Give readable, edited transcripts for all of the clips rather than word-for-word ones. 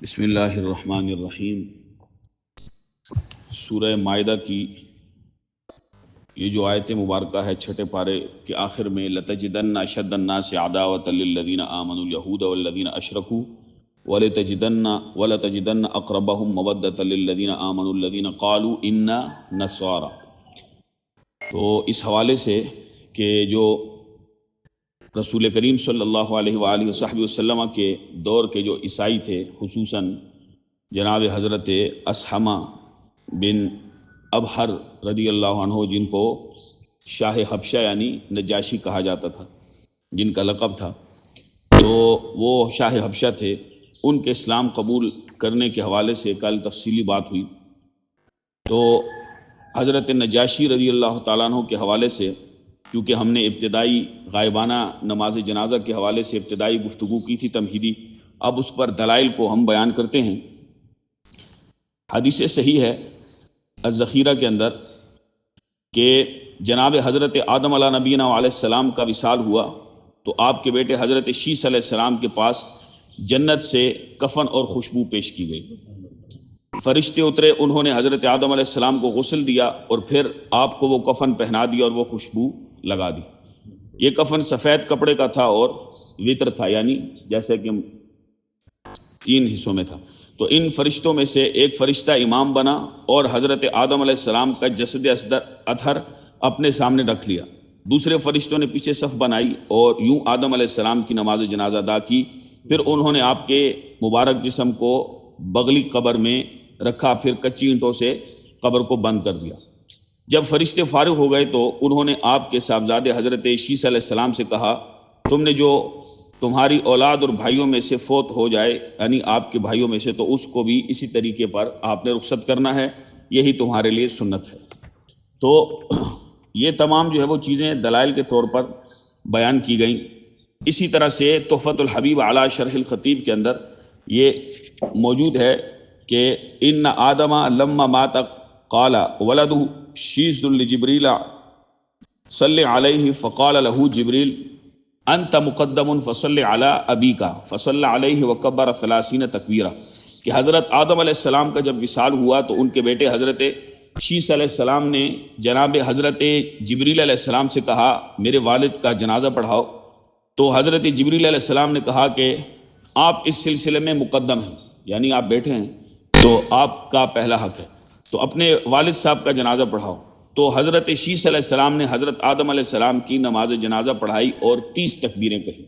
بسم اللہ الرحمن الرحیم۔ سورہ مائدہ کی یہ جو آیت مبارکہ ہے چھٹے پارے کے آخر میں لَتَجِدَنَّ أَشَدَّ النَّاسِ عَدَاوَةً لِلَّذِينَ آمَنُوا الْيَهُودَ وَالَّذِينَ أَشْرَكُوا وَلَتَجِدَنَّ أَقْرَبَهُمْ مَوَدَّةً لِلَّذِينَ آمَنُوا الَّذِينَ قَالُوا إِنَّا نَصَارَى۔ تو اس حوالے سے کہ جو رسول کریم صلی اللہ علیہ وآلہ وصحبہ وسلم کے دور کے جو عیسائی تھے، خصوصاً جناب حضرت اسحمہ بن ابہر رضی اللہ عنہ، جن کو شاہ حبشہ یعنی نجاشی کہا جاتا تھا، جن کا لقب تھا، تو وہ شاہ حبشہ تھے۔ ان کے اسلام قبول کرنے کے حوالے سے کل تفصیلی بات ہوئی۔ تو حضرت نجاشی رضی اللہ تعالیٰ عنہ کے حوالے سے، کیونکہ ہم نے ابتدائی غائبانہ نماز جنازہ کے حوالے سے ابتدائی گفتگو کی تھی تمہیدی، اب اس پر دلائل کو ہم بیان کرتے ہیں۔ حدیث صحیح ہے الذخیرہ کے اندر کہ جناب حضرت آدم علیہ نبینا علیہ السلام کا وصال ہوا تو آپ کے بیٹے حضرت شیس علیہ السلام کے پاس جنت سے کفن اور خوشبو پیش کی گئی۔ فرشتے اترے، انہوں نے حضرت آدم علیہ السلام کو غسل دیا اور پھر آپ کو وہ کفن پہنا دیا اور وہ خوشبو لگا دی۔ یہ کفن سفید کپڑے کا تھا اور وطر تھا، یعنی جیسے کہ 3 حصوں میں تھا۔ تو ان فرشتوں میں سے ایک فرشتہ امام بنا اور حضرت آدم علیہ السلام کا جسد اطہر اپنے سامنے رکھ لیا۔ دوسرے فرشتوں نے پیچھے صف بنائی اور یوں آدم علیہ السلام کی نماز جنازہ ادا کی۔ پھر انہوں نے آپ کے مبارک جسم کو بغلی قبر میں رکھا، پھر کچی اینٹوں سے قبر کو بند کر دیا۔ جب فرشتے فارغ ہو گئے تو انہوں نے آپ کے صاحبزادے حضرت شیس علیہ السلام سے کہا، تم نے جو تمہاری اولاد اور بھائیوں میں سے فوت ہو جائے، یعنی آپ کے بھائیوں میں سے، تو اس کو بھی اسی طریقے پر آپ نے رخصت کرنا ہے، یہی تمہارے لیے سنت ہے۔ تو یہ تمام جو ہے وہ چیزیں دلائل کے طور پر بیان کی گئیں۔ اسی طرح سے تحفۃ الحبیب علی شرح الخطیب کے اندر یہ موجود ہے کہ ان آدم لما مات قال ولد شیس لجبریل صلی علیہ فقال له جبریل انت مقدم فصلی علی ابیک فصلی علیہ وکبر 30 تکبیرہ، کہ حضرت آدم علیہ السلام کا جب وصال ہوا تو ان کے بیٹے حضرت شیس علیہ السلام نے جناب حضرت جبریل علیہ السلام سے کہا میرے والد کا جنازہ پڑھاؤ۔ تو حضرت جبریل علیہ السلام نے کہا کہ آپ اس سلسلے میں مقدم ہیں، یعنی آپ بیٹھے ہیں تو آپ کا پہلا حق ہے، تو اپنے والد صاحب کا جنازہ پڑھاؤ۔ تو حضرت شیس علیہ السلام نے حضرت آدم علیہ السلام کی نماز جنازہ پڑھائی اور 30 تکبیریں کہیں۔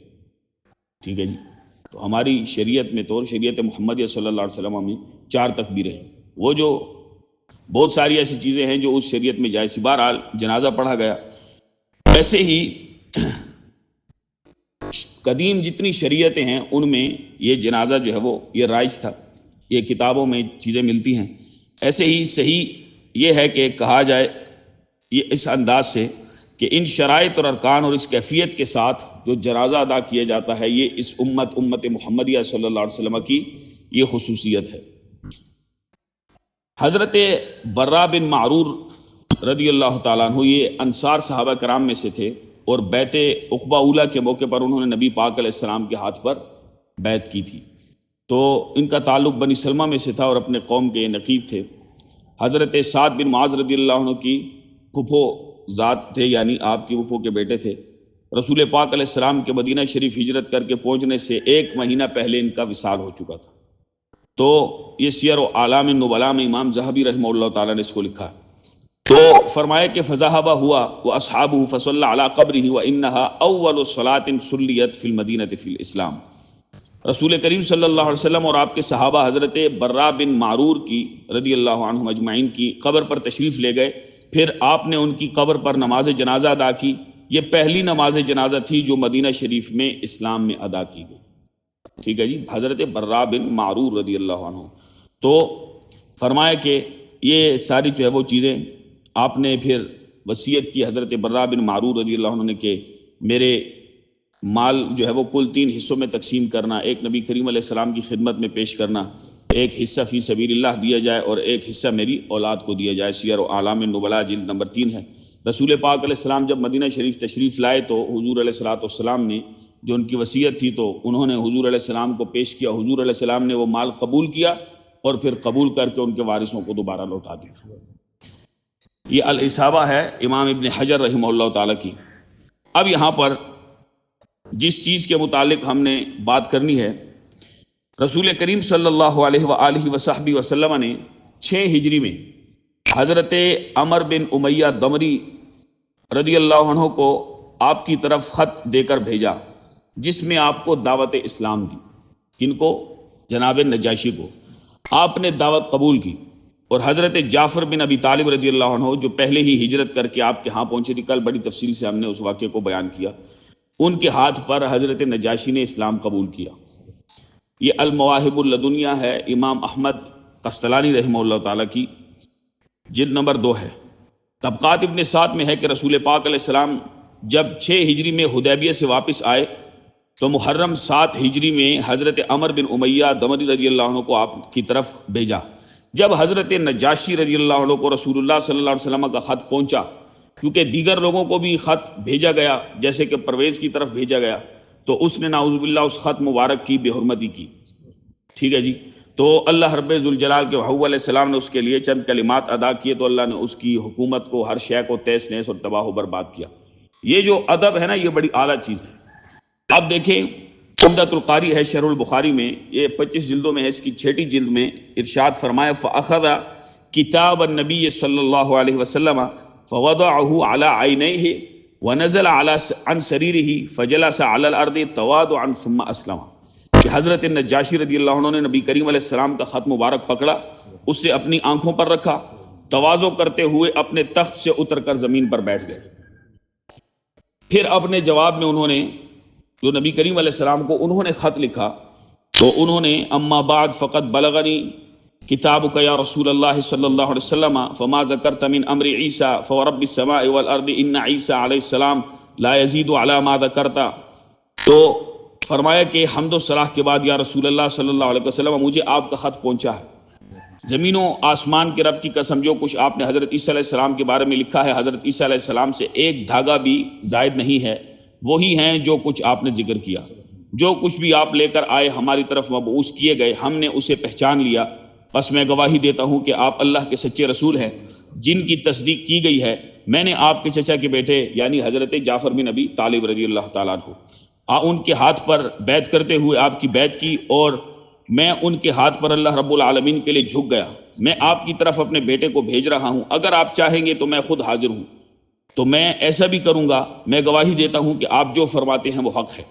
ٹھیک ہے جی، تو ہماری شریعت میں تو شریعت محمدیہ صلی اللہ علیہ وسلم میں 4 تکبیریں ہیں، وہ جو بہت ساری ایسی چیزیں ہیں جو اس شریعت میں جائز تھی۔ بہرحال جنازہ پڑھا گیا۔ ایسے ہی قدیم جتنی شریعتیں ہیں ان میں یہ جنازہ جو ہے وہ یہ رائج تھا، یہ کتابوں میں چیزیں ملتی ہیں۔ ایسے ہی صحیح یہ ہے کہ کہا جائے یہ اس انداز سے کہ ان شرائط اور ارکان اور اس کیفیت کے ساتھ جو جنازہ ادا کیا جاتا ہے، یہ اس امت محمدیہ صلی اللہ علیہ وسلم کی یہ خصوصیت ہے۔ حضرت برا بن معرور رضی اللہ تعالیٰ عنہ یہ انصار صحابہ کرام میں سے تھے اور بیعت عقبہ اولیٰ کے موقع پر انہوں نے نبی پاک علیہ السلام کے ہاتھ پر بیعت کی تھی۔ تو ان کا تعلق بنی سلمہ میں سے تھا اور اپنے قوم کے نقیب تھے۔ حضرت سعد بن معاذ رضی اللہ عنہ کی پھپھو ذات تھے، یعنی آپ کی پھپھو کے بیٹے تھے۔ رسول پاک علیہ السلام کے مدینہ شریف ہجرت کر کے پہنچنے سے 1 مہینہ پہلے ان کا وصال ہو چکا تھا۔ تو یہ سیر و اعلام النبلاء میں امام ذہبی رحمہ اللہ تعالیٰ نے اس کو لکھا۔ تو فرمایا کہ فذهب هو واصحابه فصلى على قبره وانها اول صلاة صلیت فی المدینہ فی الاسلام۔ رسول کریم صلی اللہ علیہ وسلم اور آپ کے صحابہ حضرت برا بن معرور کی رضی اللہ عنہم اجمعین کی قبر پر تشریف لے گئے، پھر آپ نے ان کی قبر پر نماز جنازہ ادا کی۔ یہ پہلی نماز جنازہ تھی جو مدینہ شریف میں اسلام میں ادا کی گئی۔ ٹھیک ہے جی، حضرت برا بن معرور رضی اللہ عنہ۔ تو فرمایا کہ یہ ساری جو ہے وہ چیزیں آپ نے پھر وصیت کی حضرت برا بن معرور رضی اللہ عنہ نے کہ میرے مال جو ہے وہ کل 3 حصوں میں تقسیم کرنا، ایک نبی کریم علیہ السلام کی خدمت میں پیش کرنا، ایک حصہ فی سبیل اللہ دیا جائے اور ایک حصہ میری اولاد کو دیا جائے۔ سیر و اعلام النبلاء جلد نمبر 3 ہے۔ رسول پاک علیہ السلام جب مدینہ شریف تشریف لائے تو حضور علیہ الصلوۃ والسلام نے جو ان کی وصیت تھی، تو انہوں نے حضور علیہ السلام کو پیش کیا، حضور علیہ السلام نے وہ مال قبول کیا اور پھر قبول کر کے ان کے وارثوں کو دوبارہ لوٹا دیا۔ یہ الاصابہ ہے امام ابن حجر رحمہ اللہ تعالیٰ کی۔ اب یہاں پر جس چیز کے متعلق ہم نے بات کرنی ہے، رسول کریم صلی اللہ علیہ وآلہ وصحبہ وسلم نے 6 ہجری میں حضرت عمر بن امیہ دمری رضی اللہ عنہ کو آپ کی طرف خط دے کر بھیجا، جس میں آپ کو دعوت اسلام دی۔ کن کو؟ جناب نجاشی کو۔ آپ نے دعوت قبول کی، اور حضرت جعفر بن ابی طالب رضی اللہ عنہ جو پہلے ہی ہجرت کر کے آپ کے ہاں پہنچے تھے، کل بڑی تفصیل سے ہم نے اس واقعے کو بیان کیا، ان کے ہاتھ پر حضرت نجاشی نے اسلام قبول کیا۔ یہ المواہب اللدنیہ ہے، امام احمد قسطلانی رحمہ اللہ تعالیٰ کی، جلد نمبر 2 ہے۔ طبقات ابن سعد میں ہے کہ رسول پاک علیہ السلام جب 6 ہجری میں حدیبیہ سے واپس آئے تو محرم 7 ہجری میں حضرت عمر بن امیہ دمری رضی اللہ عنہ کو آپ کی طرف بھیجا۔ جب حضرت نجاشی رضی اللہ عنہ کو رسول اللہ صلی اللہ علیہ وسلم کا خط پہنچا، کیونکہ دیگر لوگوں کو بھی خط بھیجا گیا جیسے کہ پرویز کی طرف بھیجا گیا، تو اس نے نعوذ باللہ اس خط مبارک کی بے حرمتی کی، ٹھیک ہے جی۔ تو اللہ رب ذوالجلال کے وحو علیہ السلام نے اس کے لیے چند کلمات ادا کیے، تو اللہ نے اس کی حکومت کو، ہر شے کو تیس نیس اور تباہ و برباد کیا۔ یہ جو ادب ہے نا، یہ بڑی اعلیٰ چیز ہے۔ اب دیکھیں عمدۃ القاری ہے شرح البخاری میں، یہ 25 جلدوں میں ہے، اس کی 6ٹی جلد میں ارشاد فرمایا فأخذ کتاب النبی صلی اللہ علیہ وسلم فوضعه على عینیہ ونزل عن سریرہ فجلس على الارض تواضعا ثم اسلم، کہ حضرت نجاشی رضی اللہ عنہ نے نبی کریم علیہ السلام کا خط مبارک پکڑا، اسے اپنی آنکھوں پر رکھا، تواضع کرتے ہوئے اپنے تخت سے اتر کر زمین پر بیٹھ گئے۔ پھر اپنے جواب میں انہوں نے، جو نبی کریم علیہ السلام کو انہوں نے خط لکھا، تو انہوں نے اما بعد فقط بلغنی کتابک یا رسول اللہ صلی اللہ علیہ وسلم فما ذکرت من امر عیسیٰ فورب السماء والارض ان عیسیٰ علیہ السلام لا یزید علی ما ذکرت۔ تو فرمایا کہ حمد و صلاح کے بعد یا رسول اللہ صلی اللہ علیہ وسلم مجھے آپ کا خط پہنچا ہے، زمین و آسمان کے رب کی قسم جو کچھ آپ نے حضرت عیسیٰ علیہ السلام کے بارے میں لکھا ہے، حضرت عیسیٰ علیہ السلام سے ایک دھاگا بھی زائد نہیں ہے، وہی ہیں جو کچھ آپ نے ذکر کیا۔ جو کچھ بھی آپ لے کر آئے ہماری طرف مبعوث کیے گئے، ہم نے اسے پہچان لیا، بس میں گواہی دیتا ہوں کہ آپ اللہ کے سچے رسول ہیں جن کی تصدیق کی گئی ہے۔ میں نے آپ کے چچا کے بیٹے یعنی حضرت جعفر بن ابی طالب رضی اللہ تعالیٰ عنہ ان کے ہاتھ پر بیعت کرتے ہوئے آپ کی بیعت کی، اور میں ان کے ہاتھ پر اللہ رب العالمین کے لیے جھک گیا۔ میں آپ کی طرف اپنے بیٹے کو بھیج رہا ہوں، اگر آپ چاہیں گے تو میں خود حاضر ہوں، تو میں ایسا بھی کروں گا۔ میں گواہی دیتا ہوں کہ آپ جو فرماتے ہیں وہ حق ہے۔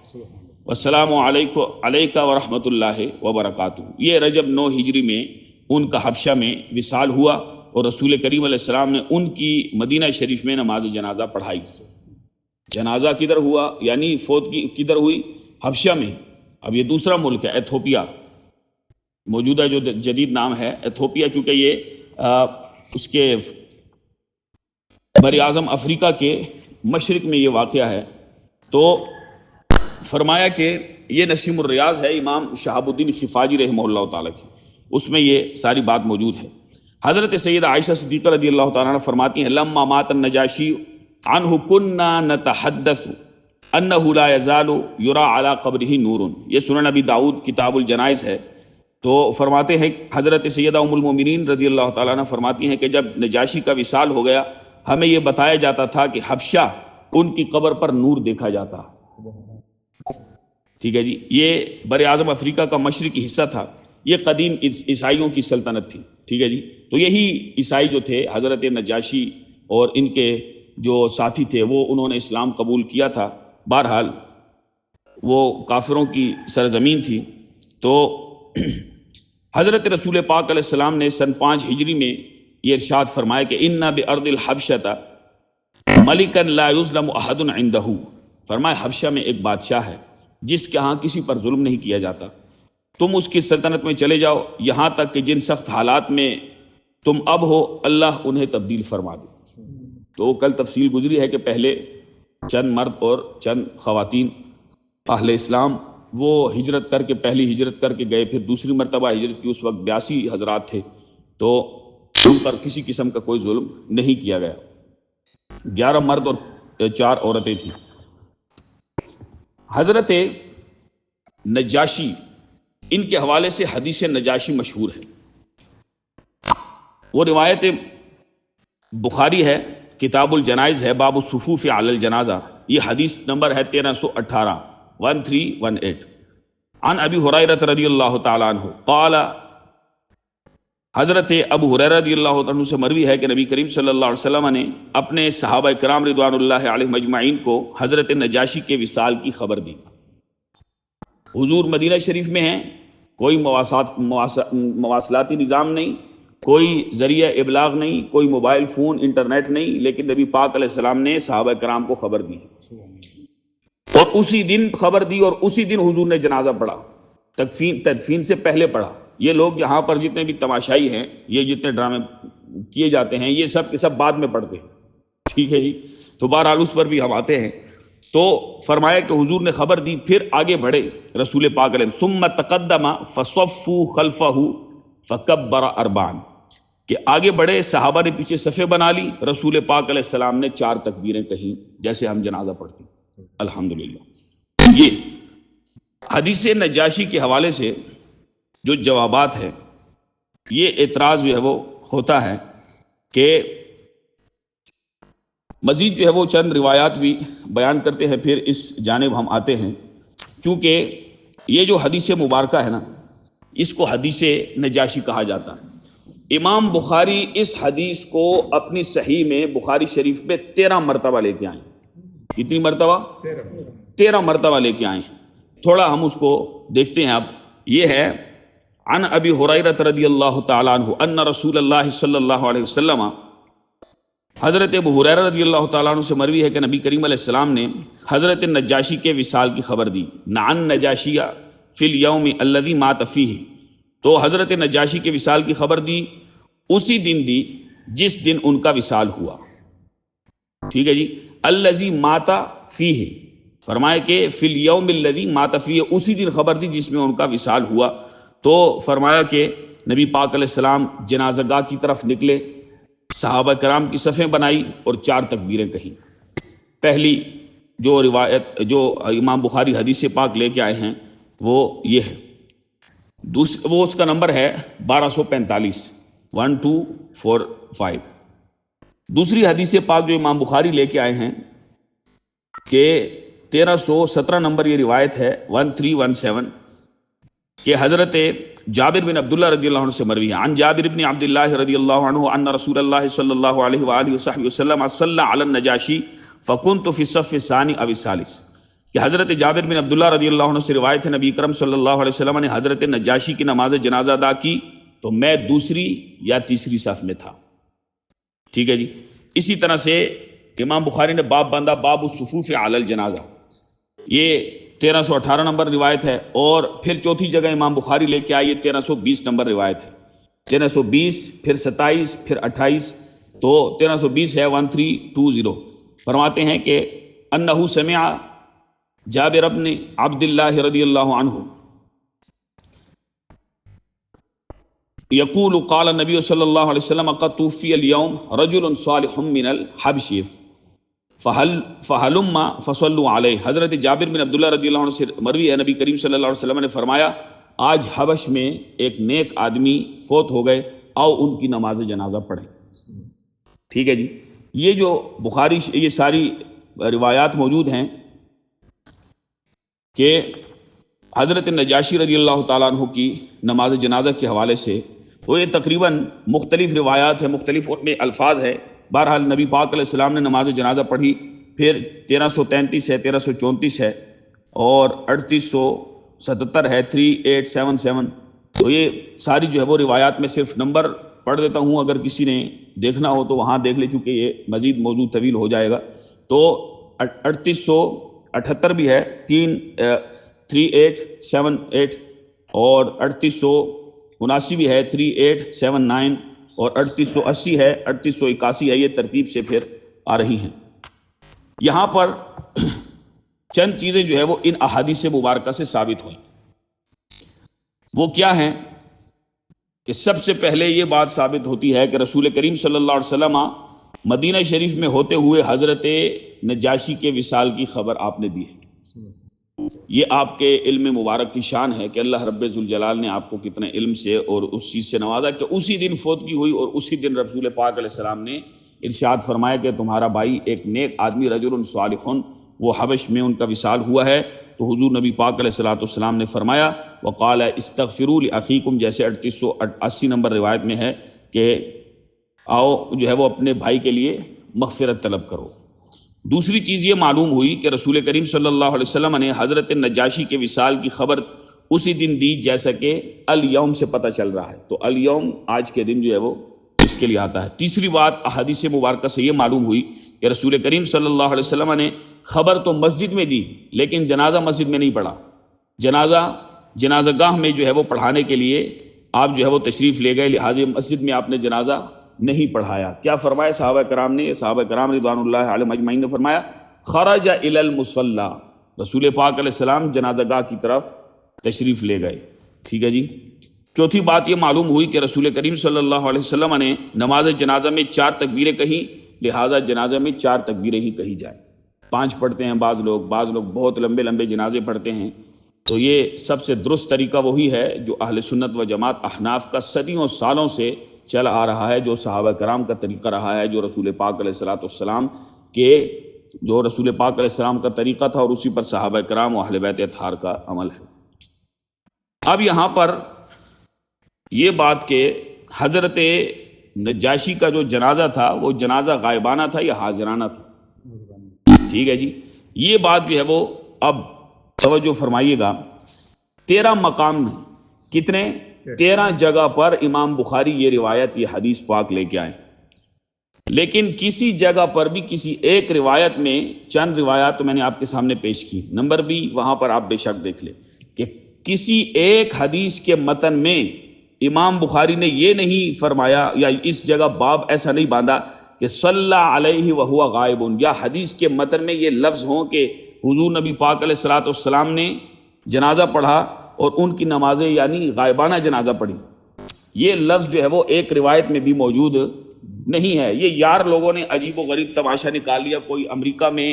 والسلام علیکہ ورحمۃ اللہ وبرکاتہ۔ یہ رجب 9 ہجری میں ان کا حبشہ میں وصال ہوا، اور رسول کریم علیہ السلام نے ان کی مدینہ شریف میں نماز جنازہ پڑھائی۔ جنازہ کدھر ہوا؟ یعنی فوت کی کدھر ہوئی؟ حبشہ میں۔ اب یہ دوسرا ملک ہے ایتھوپیا، موجودہ جو جدید نام ہے ایتھوپیا، چونکہ یہ اس کے بر اعظم افریقہ کے مشرق میں یہ واقعہ ہے۔ تو فرمایا کہ یہ نسیم الریاض ہے امام شہاب الدین خفاجی رحمہ اللہ تعالیٰ کی، اس میں یہ ساری بات موجود ہے۔ حضرت سیدہ عائشہ صدیقہ رضی اللہ تعالیٰ عنہ فرماتی ہیں لما مات النجاشی عنہ کننا نتحدث انہ لا یزال یرا علی قبرہ نور۔ یہ سنن ابی داؤد کتاب الجنائز ہے۔ تو فرماتے ہیں حضرت سیدہ ام المومنین رضی اللہ تعالیٰ عنہ فرماتی ہیں کہ جب نجاشی کا وصال ہو گیا، ہمیں یہ بتایا جاتا تھا کہ حبشہ ان کی قبر پر نور دیکھا جاتا۔ ٹھیک ہے جی، یہ بر اعظم افریقہ کا مشرقی حصہ تھا، یہ قدیم عیسائیوں کی سلطنت تھی۔ ٹھیک ہے جی، تو یہی عیسائی جو تھے حضرت نجاشی اور ان کے جو ساتھی تھے وہ انہوں نے اسلام قبول کیا تھا۔ بہرحال وہ کافروں کی سرزمین تھی۔ تو حضرت رسول پاک علیہ السلام نے سن 5 ہجری میں یہ ارشاد فرمایا کہ اِنَّ بِأَرْضِ الْحَبْشَةَ مَلِكًا لَا يُظْلَمُ أَحَدٌ عِنْدَهُ۔ فرمایا حبشہ میں ایک بادشاہ ہے جس کے ہاں کسی پر ظلم نہیں کیا جاتا، تم اس کی سلطنت میں چلے جاؤ یہاں تک کہ جن سخت حالات میں تم اب ہو اللہ انہیں تبدیل فرما دے۔ تو کل تفصیل گزری ہے کہ پہلے چند مرد اور چند خواتین اہل اسلام وہ ہجرت کر کے، پہلی ہجرت کر کے گئے، پھر دوسری مرتبہ ہجرت کی، اس وقت 82 حضرات تھے، تو ان پر کسی قسم کا کوئی ظلم نہیں کیا گیا۔ 11 مرد اور 4 عورتیں تھیں۔ حضرت نجاشی، ان کے حوالے سے حدیث نجاشی مشہور ہے. وہ روایت بخاری ہے، کتاب الجنائز ہے، باب الصفوف علی الجنازہ. یہ حدیث نمبر ہے 1318 1318. عن ابی ہریرہ رضی اللہ تعالیٰ عنہ قال، حضرت ابو ہریرہ رضی اللہ عنہ سے مروی ہے کہ نبی کریم صلی اللہ علیہ وسلم نے اپنے صحابہ کرام رضوان اللہ علیہم اجمعین کو حضرت نجاشی کے وصال کی خبر دی. حضور مدینہ شریف میں ہیں، کوئی مواصلاتی نظام نہیں، کوئی ذریعہ ابلاغ نہیں، کوئی موبائل فون انٹرنیٹ نہیں، لیکن نبی پاک علیہ السلام نے صحابہ کرام کو خبر دی اور اسی دن خبر دی اور اسی دن حضور نے جنازہ پڑھا. تدفین سے پہلے پڑھا. یہ لوگ یہاں پر جتنے بھی تماشائی ہیں، یہ جتنے ڈرامے کیے جاتے ہیں، یہ سب کے سب بعد میں پڑھتے ہیں. ٹھیک ہے جی، تو بہرحال اس پر بھی ہم آتے ہیں. تو فرمایا کہ حضور نے خبر دی، پھر آگے بڑھے رسول پاک علیہ ثم تقدم فصفوا خلفہ فکبر اربعا، کہ آگے بڑھے، صحابہ نے پیچھے صفیں بنا لی، رسول پاک علیہ السلام نے 4 تکبیریں کہیں جیسے ہم جنازہ پڑھتے ہیں. الحمدللہ. یہ حدیث نجاشی کے حوالے سے جو جوابات ہیں، یہ اعتراض جو ہے وہ ہوتا ہے کہ مزید جو ہے وہ چند روایات بھی بیان کرتے ہیں، پھر اس جانب ہم آتے ہیں. چونکہ یہ جو حدیث مبارکہ ہے نا، اس کو حدیث نجاشی کہا جاتا ہے. امام بخاری اس حدیث کو اپنی صحیح میں بخاری شریف میں 13 مرتبہ لے کے آئے. کتنی مرتبہ؟ 13 مرتبہ لے کے آئے. تھوڑا ہم اس کو دیکھتے ہیں. اب یہ ہے عن ابی ہریرہ رضی اللہ تعالیٰ عنہ ان رسول اللہ صلی اللہ علیہ وسلم، حضرت ابو ہریرہ رضی اللہ تعالیٰ عنہ سے مروی ہے کہ نبی کریم علیہ السلام نے حضرت نجاشی کے وصال کی خبر دی. نعن نجاشیہ فی الیوم الذی مات فیہ، تو حضرت نجاشی کے وصال کی خبر دی اسی دن دی جس دن ان کا وصال ہوا. ٹھیک ہے جی. الذی مات فیہ، فرمایا کہ فی الیوم الذی مات فیہ، اسی دن خبر دی جس میں ان کا وصال ہوا. تو فرمایا کہ نبی پاک علیہ السلام جنازہ گاہ کی طرف نکلے، صحابہ کرام کی صفیں بنائی اور 4 تکبیریں کہیں. پہلی جو روایت جو امام بخاری حدیث پاک لے کے آئے ہیں وہ یہ ہے. وہ اس کا نمبر ہے 1245 1245. دوسری حدیث پاک جو امام بخاری لے کے آئے ہیں کہ 1317 نمبر یہ روایت ہے 1317 کہ حضرت جابر بن عبداللہ رضی اللہ عنہ سے مروی ہے. عن جابر بن عبداللہ رضی اللہ عنہ ان رسول اللہ صلی اللہ علیہ وآلہ وصحبہ وسلم صلی علی النجاشی فکنت فی الصف الثانی او الثالث، کہ حضرت جابر بن عبداللہ رضی اللہ عنہ سے روایت ہے نبی کرم صلی اللہ علیہ وسلم نے حضرت نجاشی کی نماز جنازہ ادا کی تو میں دوسری یا تیسری صف میں تھا. ٹھیک ہے جی. اسی طرح سے امام بخاری نے باب باندھا باب الصفوف علی الجنازہ، یہ 1318 نمبر روایت ہے. اور پھر چوتھی جگہ امام بخاری لے کے آئیے 1320 نمبر روایت ہے. 1320 پھر 27 پھر 28، تو 1320 ہے 1320. فرماتے ہیں کہ انہ سمع جابر بن عبداللہ رضی اللہ عنہ یقول قال النبی صلی اللہ علیہ وسلم قد توفی اليوم رجل صالح من الحبش فہلما فصلوا علیہ. حضرت جابر بن عبداللہ رضی اللہ عنہ سے مروی ہے نبی کریم صلی اللہ علیہ وسلم نے فرمایا آج حبش میں ایک نیک آدمی فوت ہو گئے، آؤ ان کی نماز جنازہ پڑھیں. ٹھیک ہے جی. یہ جو بخاری یہ ساری روایات موجود ہیں کہ حضرت نجاشی رضی اللہ تعالیٰ عنہ کی نماز جنازہ کے حوالے سے، تو یہ تقریباً مختلف روایات ہیں، مختلف میں الفاظ ہے. بہرحال نبی پاک علیہ السلام نے نماز جنازہ پڑھی. پھر 1333 ہے، 1334 ہے اور 3877 ہے 3877. تو یہ ساری جو ہے وہ روایات میں صرف نمبر پڑھ دیتا ہوں، اگر کسی نے دیکھنا ہو تو وہاں دیکھ لے، چونکہ یہ مزید موضوع طویل ہو جائے گا. تو 3878 بھی ہے 3878 اور 3879 بھی ہے 3879 اور 3880 ہے 3881 ہے. یہ ترتیب سے پھر آ رہی ہیں. یہاں پر چند چیزیں جو ہے وہ ان احادیث مبارکہ سے ثابت ہوئیں. وہ کیا ہیں کہ سب سے پہلے یہ بات ثابت ہوتی ہے کہ رسول کریم صلی اللہ علیہ وسلم مدینہ شریف میں ہوتے ہوئے حضرت نجاشی کے وصال کی خبر آپ نے دی ہے. یہ آپ کے علم مبارک کی شان ہے کہ اللہ رب ذوالجلال نے آپ کو کتنے علم سے اور اس چیز سے نوازا کہ اسی دن فوتگی ہوئی، اور اسی دن رسول پاک علیہ السلام نے ارشاد فرمایا کہ تمہارا بھائی ایک نیک آدمی رجل صالح وہ حبش میں ان کا وصال ہوا ہے۔ تو حضور نبی پاک علیہ الصلوۃ والسلام نے فرمایا وقال استغفروا لاخیکم، جیسے 3880 نمبر روایت میں ہے کہ آؤ جو ہے وہ اپنے بھائی کے لیے مغفرت طلب کرو۔ دوسری چیز یہ معلوم ہوئی کہ رسول کریم صلی اللہ علیہ وسلم نے حضرت نجاشی کے وصال کی خبر اسی دن دی، جیسا کہ الیوم سے پتہ چل رہا ہے، تو الیوم آج کے دن جو ہے وہ اس کے لیے آتا ہے۔ تیسری بات احادیث مبارکہ سے یہ معلوم ہوئی کہ رسول کریم صلی اللہ علیہ وسلم نے خبر تو مسجد میں دی لیکن جنازہ مسجد میں نہیں پڑھا، جنازہ گاہ میں جو ہے وہ پڑھانے کے لیے آپ جو ہے وہ تشریف لے گئے، لہٰذا مسجد میں آپ نے جنازہ نہیں پڑھایا۔ کیا فرمایا صحابہ کرام رضوان اللہ علیہم اجمعین نے فرمایا خرج الی المصلی، رسول پاک علیہ السلام جنازہ گاہ کی طرف تشریف لے گئے۔ ٹھیک ہے جی۔ چوتھی بات یہ معلوم ہوئی کہ رسول کریم صلی اللہ علیہ وسلم نے نماز جنازہ میں 4 تکبیریں کہیں، لہٰذا جنازہ میں 4 تکبیریں ہی کہی جائیں۔ 5 پڑھتے ہیں بعض لوگ بہت لمبے لمبے جنازے پڑھتے ہیں، تو یہ سب سے درست طریقہ وہی ہے جو اہل سنت و جماعت احناف کا صدیوں سالوں سے چل آ رہا ہے، جو صحابہ کرام کا طریقہ رہا ہے، جو رسول پاک علیہ السلام کا طریقہ تھا، اور اسی پر صحابہ کرام و اہل بیت اطہار کا عمل ہے۔ اب یہاں پر یہ بات کہ حضرت نجاشی کا جو جنازہ تھا وہ جنازہ غائبانہ تھا یا حاضرانہ تھا؟ ٹھیک ہے جی، یہ بات جو ہے وہ اب توجہ فرمائیے گا۔ 13 مقام میں کتنے 13 جگہ پر امام بخاری یہ روایت یہ حدیث پاک لے کے آئے، لیکن کسی جگہ پر بھی کسی ایک روایت میں چند روایات تو میں نے آپ کے سامنے پیش کی، نمبر بھی وہاں پر آپ بے شک دیکھ لیں کہ کسی ایک حدیث کے متن میں امام بخاری نے یہ نہیں فرمایا یا اس جگہ باب ایسا نہیں باندھا کہ صلی علیہ وہو غائب، یا حدیث کے متن میں یہ لفظ ہوں کہ حضور نبی پاک علیہ الصلوۃ والسلام نے جنازہ پڑھا اور ان کی نمازیں یعنی غائبانہ جنازہ پڑھی۔ یہ لفظ جو ہے وہ ایک روایت میں بھی موجود نہیں ہے۔ یہ یار لوگوں نے عجیب و غریب تماشا نکال لیا، کوئی امریکہ میں،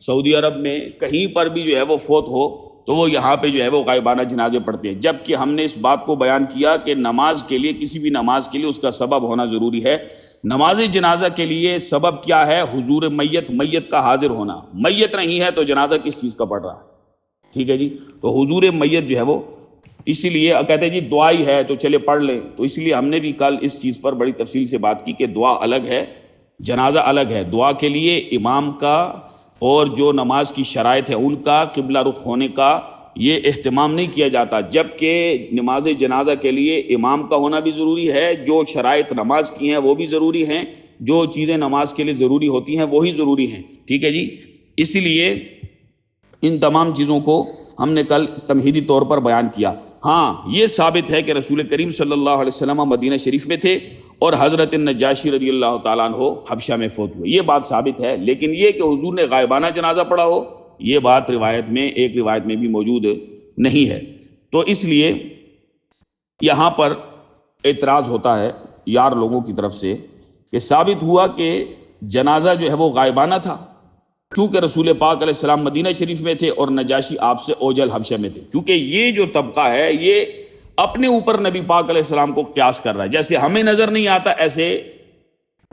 سعودی عرب میں، کہیں پر بھی جو ہے وہ فوت ہو تو وہ یہاں پہ جو ہے وہ غائبانہ جنازے پڑھتے ہیں، جبکہ ہم نے اس بات کو بیان کیا کہ نماز کے لیے، کسی بھی نماز کے لیے اس کا سبب ہونا ضروری ہے۔ نماز جنازہ کے لیے سبب کیا ہے؟ حضور میت کا حاضر ہونا۔ میت نہیں ہے تو جنازہ کس چیز کا پڑھ رہا ہے؟ ٹھیک ہے جی، تو حضور میت جو ہے وہ اسی لیے کہتے ہیں جی دعائی ہے تو چلے پڑھ لیں، تو اس لیے ہم نے بھی کل اس چیز پر بڑی تفصیل سے بات کی کہ دعا الگ ہے، جنازہ الگ ہے۔ دعا کے لیے امام کا اور جو نماز کی شرائط ہے ان کا قبلہ رخ ہونے کا یہ اہتمام نہیں کیا جاتا، جبکہ نماز جنازہ کے لیے امام کا ہونا بھی ضروری ہے، جو شرائط نماز کی ہیں وہ بھی ضروری ہیں، جو چیزیں نماز کے لیے ضروری ہوتی ہیں وہی ضروری ہیں۔ ٹھیک ہے جی، اسی لیے ان تمام چیزوں کو ہم نے کل تمہیدی طور پر بیان کیا۔ ہاں یہ ثابت ہے کہ رسول کریم صلی اللہ علیہ وسلم مدینہ شریف میں تھے اور حضرت نجاشی رضی اللہ تعالیٰ عنہ حبشہ میں فوت ہوئے، یہ بات ثابت ہے، لیکن یہ کہ حضور نے غائبانہ جنازہ پڑھا ہو یہ بات ایک روایت میں بھی موجود نہیں ہے۔ تو اس لیے یہاں پر اعتراض ہوتا ہے یار لوگوں کی طرف سے کہ ثابت ہوا کہ جنازہ جو ہے وہ غائبانہ تھا، کیونکہ رسول پاک علیہ السلام مدینہ شریف میں تھے اور نجاشی آپ سے اوجل حبشہ میں تھے، کیونکہ یہ جو طبقہ ہے یہ اپنے اوپر نبی پاک علیہ السلام کو قیاس کر رہا ہے، جیسے ہمیں نظر نہیں آتا ایسے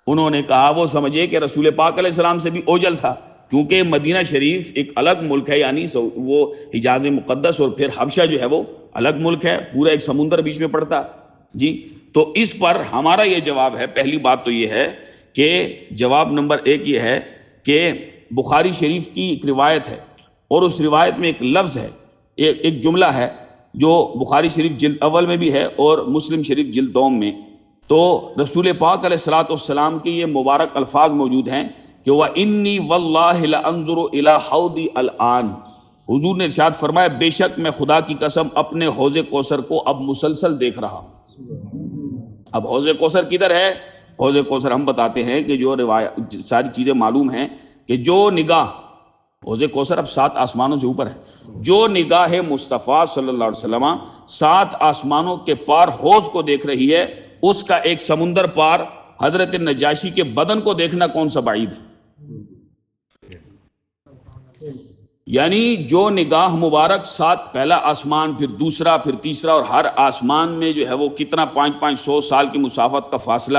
انہوں نے کہا وہ سمجھے کہ رسول پاک علیہ السلام سے بھی اوجل تھا، کیونکہ مدینہ شریف ایک الگ ملک ہے، یعنی وہ حجاز مقدس، اور پھر حبشہ جو ہے وہ الگ ملک ہے، پورا ایک سمندر بیچ میں پڑتا جی۔ تو اس پر ہمارا یہ جواب ہے، پہلی بات تو یہ ہے کہ جواب نمبر 1 یہ ہے کہ بخاری شریف کی ایک روایت ہے اور اس روایت میں ایک لفظ ہے، ایک جملہ ہے جو بخاری شریف جلد اول میں بھی ہے اور مسلم شریف جلد دوم میں، تو رسول پاک علیہ الصلوۃ والسلام کے یہ مبارک الفاظ موجود ہیں کہ وَإِنِّي وَاللَّهِ لَأَنظُرُ إِلَىٰ حَوْضِ الْآن، حضور نے ارشاد فرمایا بے شک میں خدا کی قسم اپنے حوض کوثر کو اب مسلسل دیکھ رہا ہوں۔ اب حوض کوثر کدھر ہے؟ حوض کوثر ہم بتاتے ہیں کہ جو روایت ساری چیزیں معلوم ہیں کہ جو نگاہ، حوض کوثر اب 7 آسمانوں سے اوپر ہے، جو نگاہ مصطفیٰ صلی اللہ علیہ وسلم 7 آسمانوں کے پار حوض کو دیکھ رہی ہے، اس کا ایک سمندر پار حضرت نجاشی کے بدن کو دیکھنا کون سا بعید ہے؟ یعنی جو نگاہ مبارک ساتھ پہلا آسمان، پھر دوسرا، پھر تیسرا، اور ہر آسمان میں جو ہے وہ کتنا 500 سال کی مسافت کا فاصلہ،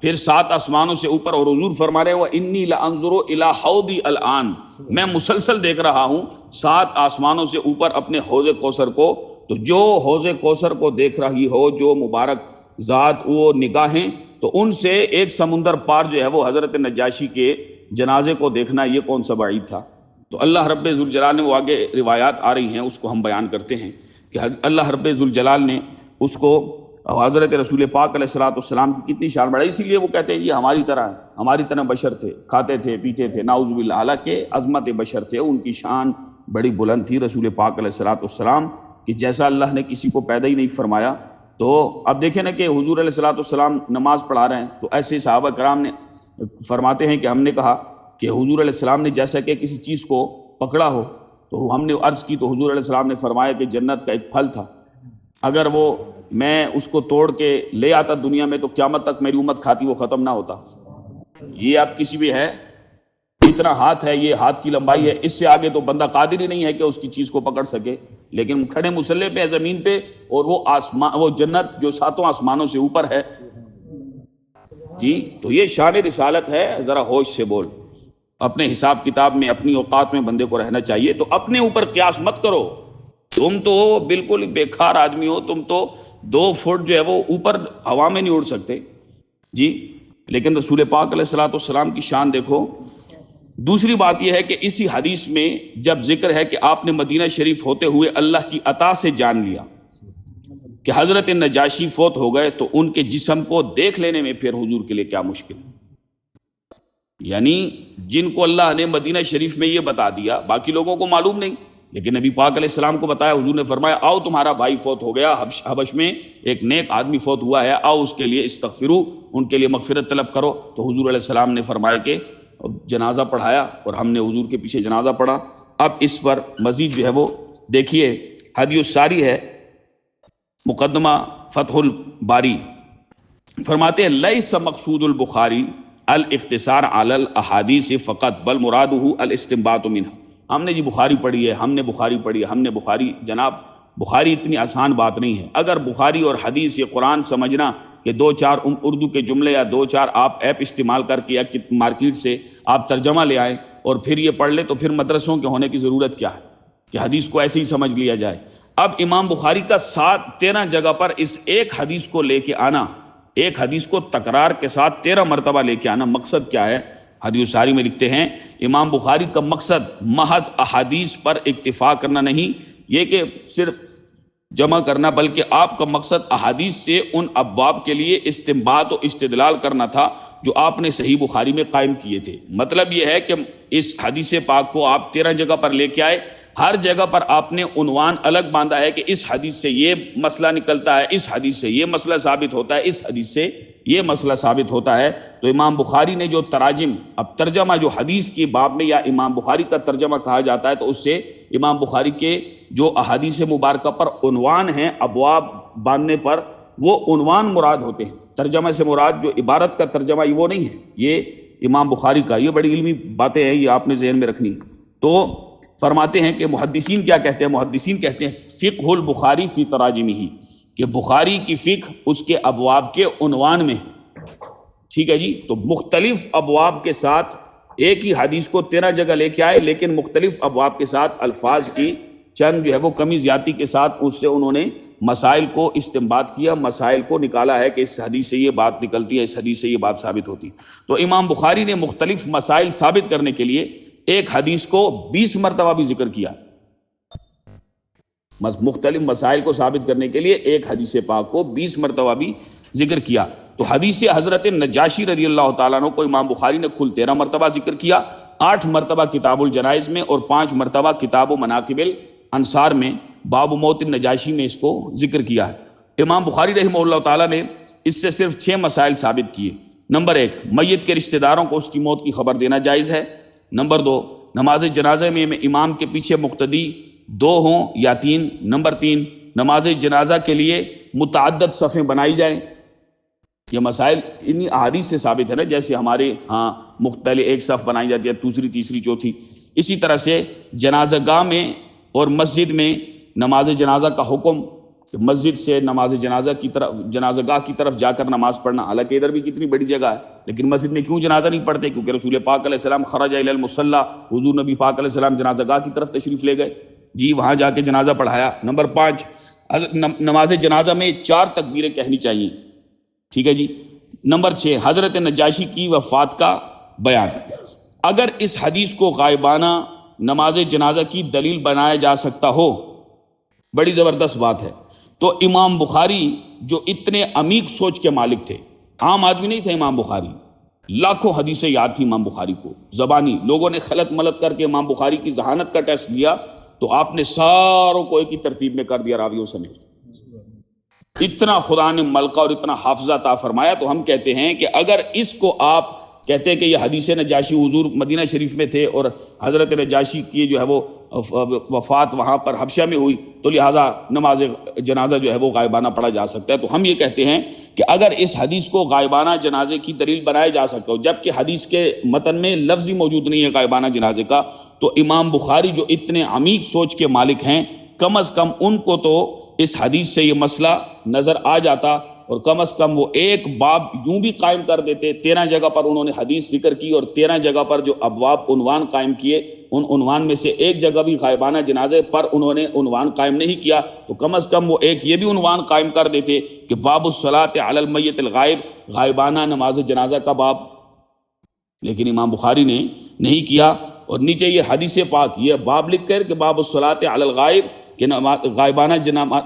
پھر 7 آسمانوں سے اوپر، اور حضور فرما رہے ہیں وَإِنِّي لَأَنظُرُ إِلَىٰ حَوْضِي الْآن، میں مسلسل دیکھ رہا ہوں 7 آسمانوں سے اوپر اپنے حوض کوثر کو۔ تو جو حوض کوثر کو دیکھ رہی ہو جو مبارک ذات، وہ نگاہیں، تو ان سے ایک سمندر پار جو ہے وہ حضرت نجاشی کے جنازے کو دیکھنا، یہ کون سا بعید تھا۔ تو اللہ رب ذوالجلال نے، وہ آگے روایات آ رہی ہیں اس کو ہم بیان کرتے ہیں کہ اللہ رب ذوالجلال نے اس کو حضرت رسول پاک علیہ الصلوۃ والسلام کی کتنی شان بڑھائی۔ اسی لیے وہ کہتے ہیں یہ ہماری طرح ہے، ہماری طرح بشر تھے، کھاتے تھے پیتے تھے، نعوذ باللہ، حالانکہ عظمت بشر تھے، ان کی شان بڑی بلند تھی رسول پاک علیہ الصلوۃ والسلام کہ جیسا اللہ نے کسی کو پیدا ہی نہیں فرمایا۔ تو اب دیکھیں نا کہ حضور علیہ الصلوۃ والسلام نماز پڑھا رہے ہیں، تو ایسے صحابہ کرام نے فرماتے ہیں کہ ہم نے کہا کہ حضور علیہ السلام نے جیسا کہ کسی چیز کو پکڑا ہو، تو ہم نے عرض کی، تو حضور علیہ السلام نے فرمایا کہ جنت کا ایک پھل تھا، اگر وہ میں اس کو توڑ کے لے آتا دنیا میں تو قیامت تک میری امت کھاتی، وہ ختم نہ ہوتا۔ یہ اب کسی بھی ہے، اتنا ہاتھ ہے، یہ ہاتھ کی لمبائی ہے، اس سے آگے تو بندہ قادر ہی نہیں ہے کہ اس کی چیز کو پکڑ سکے، لیکن کھڑے مسلح پہ زمین پہ، اور وہ آسمان، وہ جنت جو 7 آسمانوں سے اوپر ہے۔ جی تو یہ شان رسالت ہے، ذرا ہوش سے بول۔ اپنے حساب کتاب میں، اپنی اوقات میں بندے کو رہنا چاہیے۔ تو اپنے اوپر قیاس مت کرو، تم تو بالکل بیکار آدمی ہو، تم تو 2 فٹ جو ہے وہ اوپر ہوا میں نہیں اڑ سکتے جی، لیکن رسول پاک علیہ الصلوۃ والسلام کی شان دیکھو۔ دوسری بات یہ ہے کہ اسی حدیث میں جب ذکر ہے کہ آپ نے مدینہ شریف ہوتے ہوئے اللہ کی عطا سے جان لیا کہ حضرت نجاشی فوت ہو گئے، تو ان کے جسم کو دیکھ لینے میں پھر حضور کے لیے کیا مشکل۔ یعنی جن کو اللہ نے مدینہ شریف میں یہ بتا دیا، باقی لوگوں کو معلوم نہیں، لیکن نبی پاک علیہ السلام کو بتایا، حضور نے فرمایا آؤ تمہارا بھائی فوت ہو گیا، حبش میں ایک نیک آدمی فوت ہوا ہے، آؤ اس کے لیے استغفرو، ان کے لیے مغفرت طلب کرو۔ تو حضور علیہ السلام نے فرمایا کہ جنازہ پڑھایا، اور ہم نے حضور کے پیچھے جنازہ پڑھا۔ اب اس پر مزید جو ہے وہ دیکھیے، ہدی الساری ہے، مقدمہ فتح الباری، فرماتے ہیں لیس مقصود البخاری الاختصار علی الاحادیث فقط بل مرادہ الاستنباط منها۔ ہم نے جی بخاری پڑھی ہے، ہم نے بخاری پڑھی ہے، ہم نے بخاری، جناب بخاری اتنی آسان بات نہیں ہے۔ اگر بخاری اور حدیث یہ قرآن سمجھنا کہ 2-4 اردو کے جملے یا 2-4 آپ ایپ استعمال کر کے یا مارکیٹ سے آپ ترجمہ لے آئیں اور پھر یہ پڑھ لیں، تو پھر مدرسوں کے ہونے کی ضرورت کیا ہے کہ حدیث کو ایسے ہی سمجھ لیا جائے۔ اب امام بخاری کا 13 جگہ پر اس ایک حدیث کو لے کے آنا، ایک حدیث کو تکرار کے ساتھ 13 مرتبہ لے کے آنا، مقصد کیا ہے؟ حدیث ساری میں لکھتے ہیں امام بخاری کا مقصد محض احادیث پر اکتفا کرنا نہیں، یہ کہ صرف جمع کرنا، بلکہ آپ کا مقصد احادیث سے ان ابواب کے لیے استنباط و استدلال کرنا تھا جو آپ نے صحیح بخاری میں قائم کیے تھے۔ مطلب یہ ہے کہ اس حدیث پاک کو آپ 13 جگہ پر لے کے آئے، ہر جگہ پر آپ نے عنوان الگ باندھا ہے کہ اس حدیث سے یہ مسئلہ نکلتا ہے، اس حدیث سے یہ مسئلہ ثابت ہوتا ہے، اس حدیث سے یہ مسئلہ ثابت ہوتا ہے۔ تو امام بخاری نے جو تراجم، اب ترجمہ جو حدیث کی باب میں یا امام بخاری کا ترجمہ کہا جاتا ہے، تو اس سے امام بخاری کے جو احادیث مبارکہ پر عنوان ہیں، ابواب باندھنے پر، وہ عنوان مراد ہوتے ہیں۔ ترجمہ سے مراد جو عبارت کا ترجمہ وہ نہیں ہے، یہ امام بخاری کا، یہ بڑی علمی باتیں ہیں، یہ آپ نے ذہن میں رکھنی۔ تو فرماتے ہیں کہ محدثین کیا کہتے ہیں؟ محدثین کہتے ہیں فقہ البخاری فی تراجمہ، کہ بخاری کی فقہ اس کے ابواب کے عنوان میں ہے۔ ٹھیک ہے جی، تو مختلف ابواب کے ساتھ ایک ہی حدیث کو 13 جگہ لے کے آئے، لیکن مختلف ابواب کے ساتھ الفاظ کی چند جو ہے وہ کمی زیادتی کے ساتھ اس سے انہوں نے مسائل کو استنباط کیا، مسائل کو نکالا ہے کہ اس حدیث سے یہ بات نکلتی ہے، اس حدیث سے یہ بات ثابت ہوتی۔ تو امام بخاری نے مختلف مسائل ثابت کرنے کے لیے ایک حدیث کو 20 مرتبہ بھی ذکر کیا، مختلف مسائل کو ثابت کرنے کے لیے ایک حدیث پاک کو 20 مرتبہ بھی ذکر کیا۔ تو حدیث حضرت نجاشی رضی اللہ تعالیٰ عنہ کو امام بخاری نے کل 13 مرتبہ ذکر کیا، 8 مرتبہ کتاب الجنائز میں اور 5 مرتبہ کتاب و مناقب الانصار میں، باب موت النجاشی میں اس کو ذکر کیا ہے۔ امام بخاری رحمہ اللہ تعالیٰ نے اس سے صرف 6 مسائل ثابت کیے۔ نمبر 1، میت کے رشتہ داروں کو اس کی موت کی خبر دینا جائز ہے۔ نمبر 2، نماز جنازہ میں امام کے پیچھے مقتدی 2 ہوں یا 3۔ نمبر 3، نماز جنازہ کے لیے متعدد صفیں بنائی جائیں۔ یہ مسائل انہی احادیث سے ثابت ہے نا، جیسے ہمارے ہاں مختلف ایک صف بنائی جاتی ہے، دوسری تیسری چوتھی، اسی طرح سے جنازہ گاہ میں اور مسجد میں نماز جنازہ کا حکم، مسجد سے نماز جنازہ کی طرف، جنازہ گاہ کی طرف جا کر نماز پڑھنا، حالانکہ ادھر بھی کتنی بڑی جگہ ہے، لیکن مسجد میں کیوں جنازہ نہیں پڑھتے؟ کیونکہ رسول پاک علیہ السلام خرج الی المصلی، حضور نبی پاک علیہ السلام جنازہ گاہ کی طرف تشریف لے گئے، جی وہاں جا کے جنازہ پڑھایا۔ نمبر 5، نماز جنازہ میں 4 تکبیریں کہنی چاہیے، ٹھیک ہے جی۔ نمبر 6، حضرت نجاشی کی وفات کا بیان۔ اگر اس حدیث کو غائبانہ نماز جنازہ کی دلیل بنایا جا سکتا ہو، بڑی زبردست بات ہے، تو امام بخاری جو اتنے عمیق سوچ کے مالک تھے، عام آدمی نہیں تھے امام بخاری، لاکھوں حدیثیں یاد تھی امام بخاری کو زبانی، لوگوں نے خلط ملط کر کے امام بخاری کی ذہانت کا ٹیسٹ لیا تو آپ نے ساروں کو ایک ہی ترتیب میں کر دیا راویوں سمیت، اتنا خدا نے ملکہ اور اتنا حافظہ عطا فرمایا۔ تو ہم کہتے ہیں کہ اگر اس کو آپ کہتے ہیں کہ یہ حدیث نجاشی، حضور مدینہ شریف میں تھے اور حضرت نجاشی کی جو ہے وہ وفات وہاں پر حبشہ میں ہوئی، تو لہٰذا نماز جنازہ جو ہے وہ غائبانہ پڑھا جا سکتا ہے، تو ہم یہ کہتے ہیں کہ اگر اس حدیث کو غائبانہ جنازے کی دلیل بنایا جا سکتا ہو، جبکہ حدیث کے متن میں لفظ ہی موجود نہیں ہے غائبانہ جنازے کا، تو امام بخاری جو اتنے عمیق سوچ کے مالک ہیں، کم از کم ان کو تو اس حدیث سے یہ مسئلہ نظر آ جاتا، اور کم از کم وہ ایک باب یوں بھی قائم کر دیتے۔ 13 جگہ پر انہوں نے حدیث ذکر کی اور 13 جگہ پر جو ابواب عنوان قائم کیے، ان عنوان میں سے ایک جگہ بھی غائبانہ جنازے پر انہوں نے عنوان قائم نہیں کیا، تو کم از کم وہ ایک یہ بھی عنوان قائم کر دیتے کہ باب الصلاۃ علی المیت الغائب، غائبانہ نماز جنازہ کا باب، لیکن امام بخاری نے نہیں کیا، اور نیچے یہ حدیث پاک یہ باب لکھ کر کہ باب الصلاۃ علی الغائب، کہ غائبانہ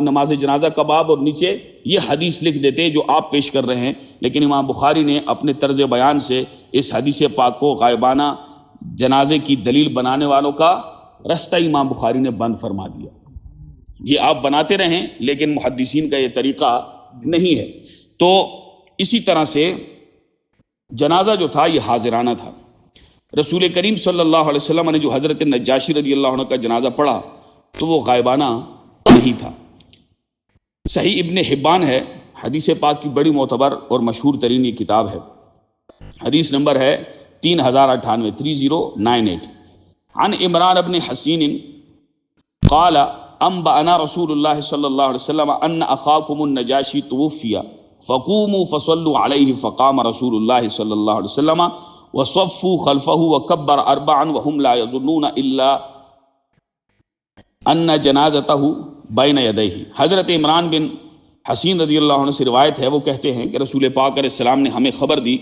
نماز جنازہ کا باب، اور نیچے یہ حدیث لکھ دیتے جو آپ پیش کر رہے ہیں، لیکن امام بخاری نے اپنے طرز بیان سے اس حدیث پاک کو غائبانہ جنازے کی دلیل بنانے والوں کا رستہ امام بخاری نے بند فرما دیا۔ یہ آپ بناتے رہیں، لیکن محدثین کا یہ طریقہ نہیں ہے۔ تو اسی طرح سے جنازہ جو تھا یہ حاضرانہ تھا۔ رسول کریم صلی اللہ علیہ وسلم نے جو حضرت نجاشی رضی اللہ عنہ کا جنازہ پڑھا تو وہ غائبانہ نہیں تھا۔ صحیح ابن حبان ہے، حدیث پاک کی بڑی معتبر اور مشہور ترین یہ کتاب ہے، حدیث نمبر ہے 3098 3098۔ عن عمران بن حسین قال انبأنا رسول اللہ صلی اللہ علیہ وسلم ان اخاکم النجاشی توفی فقوموا فصلوا علیہ فقام رسول اللہ صلی اللہ علیہ وسلم وصفوا خلفہ وکبر اربعا وهم لا يظنون الا ان جنازتہ بین یدیہ۔ حضرت عمران بن حسین رضی اللہ عنہ سے روایت ہے، وہ کہتے ہیں کہ رسول پاک علیہ السلام نے ہمیں خبر دی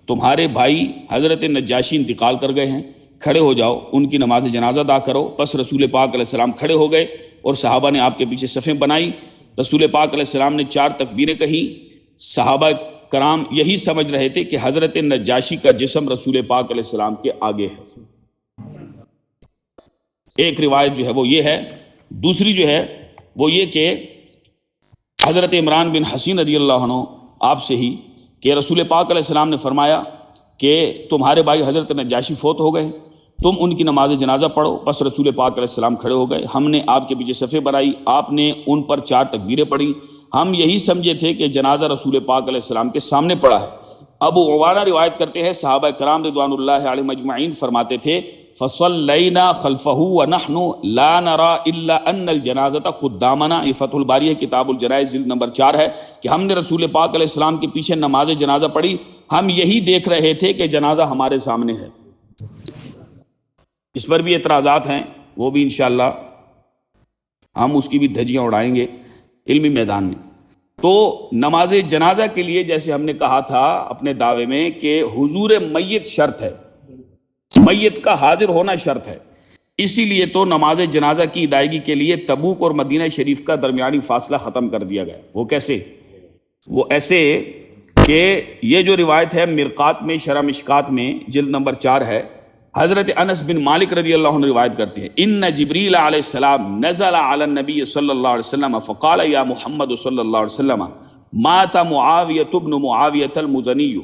تمہارے بھائی حضرت نجاشی انتقال کر گئے ہیں، کھڑے ہو جاؤ، ان کی نماز جنازہ ادا کرو۔ پس رسول پاک علیہ السلام کھڑے ہو گئے اور صحابہ نے آپ کے پیچھے صفیں بنائی، رسول پاک علیہ السلام نے 4 تکبیریں کہیں، صحابہ کرام یہی سمجھ رہے تھے کہ حضرت نجاشی کا جسم رسول پاک علیہ السلام کے آگے ہے۔ ایک روایت جو ہے وہ یہ ہے، دوسری جو ہے وہ یہ کہ حضرت عمران بن حسین رضی اللہ عنہ آپ سے ہی کہ رسول پاک علیہ السلام نے فرمایا کہ تمہارے بھائی حضرت نجاشی فوت ہو گئے، تم ان کی نماز جنازہ پڑھو۔ پس رسول پاک علیہ السلام کھڑے ہو گئے، ہم نے آپ کے پیچھے صفیں بنائی، آپ نے ان پر 4 تکبیریں پڑھی، ہم یہی سمجھے تھے کہ جنازہ رسول پاک علیہ السلام کے سامنے پڑا ہے۔ ابو عوانہ روایت کرتے ہیں صحابہ کرام رضوان اللہ علیہم اجمعین فرماتے تھے فصلینا خلفہ ونحن لا نرى الا ان الجنازۃ قدامنا، یہ فتح الباری ہے کتاب الجنائز جلد نمبر 4 ہے، کہ ہم نے رسول پاک علیہ السلام کے پیچھے نماز جنازہ پڑھی، ہم یہی دیکھ رہے تھے کہ جنازہ ہمارے سامنے ہے۔ اس پر بھی اعتراضات ہیں، وہ بھی انشاءاللہ ہم اس کی بھی دھجیاں اڑائیں گے علمی میدان میں۔ تو نماز جنازہ کے لیے جیسے ہم نے کہا تھا اپنے دعوے میں کہ حضور میت شرط ہے، میت کا حاضر ہونا شرط ہے، اسی لیے تو نماز جنازہ کی ادائیگی کے لیے تبوک اور مدینہ شریف کا درمیانی فاصلہ ختم کر دیا گیا۔ وہ کیسے؟ وہ ایسے کہ یہ جو روایت ہے مرقات میں، شرح مشکات میں جلد نمبر 4 ہے، حضرت انس بن مالک رضی اللہ عنہ روایت کرتے ہیں ان جبریل علیہ السلام نزل علی النبی صلی اللہ علیہ وسلم فقال یا محمد صلی اللہ علیہ وسلم مات معاویۃ بن معاویۃ المزنی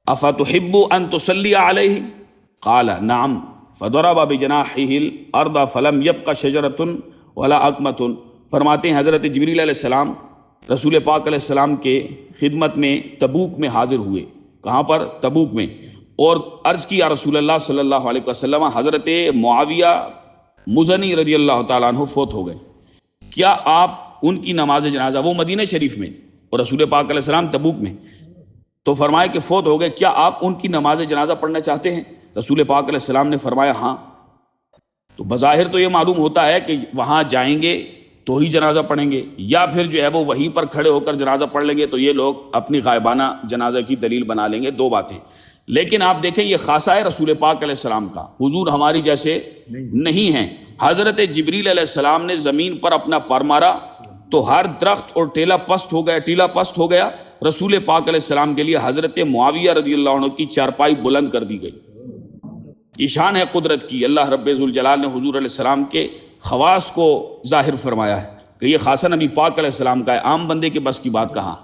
افتحب ان تصلی علیہ قال نعم فضرب بجناحہ الارض فلم یبق شجرۃ ولا اقمۃ۔ فرماتے ہیں حضرت جبریل علیہ السلام رسول پاک علیہ السلام کے خدمت میں تبوک میں حاضر ہوئے، کہاں پر؟ تبوک میں، اور عرض کیا رسول اللہ صلی اللہ علیہ وسلم حضرت معاویہ مزنی رضی اللہ تعالیٰ عنہ فوت ہو گئے، کیا آپ ان کی نماز جنازہ، وہ مدینہ شریف میں اور رسول پاک علیہ السلام تبوک میں، تو فرمایا کہ فوت ہو گئے، کیا آپ ان کی نماز جنازہ پڑھنا چاہتے ہیں؟ رسول پاک علیہ السلام نے فرمایا ہاں۔ تو بظاہر تو یہ معلوم ہوتا ہے کہ وہاں جائیں گے تو ہی جنازہ پڑھیں گے، یا پھر جو ہے وہ وہیں پر کھڑے ہو کر جنازہ پڑھ لیں گے، تو یہ لوگ اپنی غائبانہ جنازہ کی دلیل بنا لیں گے، دو باتیں۔ لیکن آپ دیکھیں یہ خاصہ ہے رسول پاک علیہ السلام کا، حضور ہماری جیسے نہیں ہیں۔ حضرت جبریل علیہ السلام نے زمین پر اپنا پر مارا تو ہر درخت اور ٹیلا پست ہو گیا، رسول پاک علیہ السلام کے لیے حضرت معاویہ رضی اللہ عنہ کی چارپائی بلند کر دی گئی۔ یہ شان ہے قدرت کی، اللہ رب ذوالجلال نے حضور علیہ السلام کے خواص کو ظاہر فرمایا ہے کہ یہ خاصہ نبی پاک علیہ السلام کا ہے، عام بندے کے بس کی بات کہاں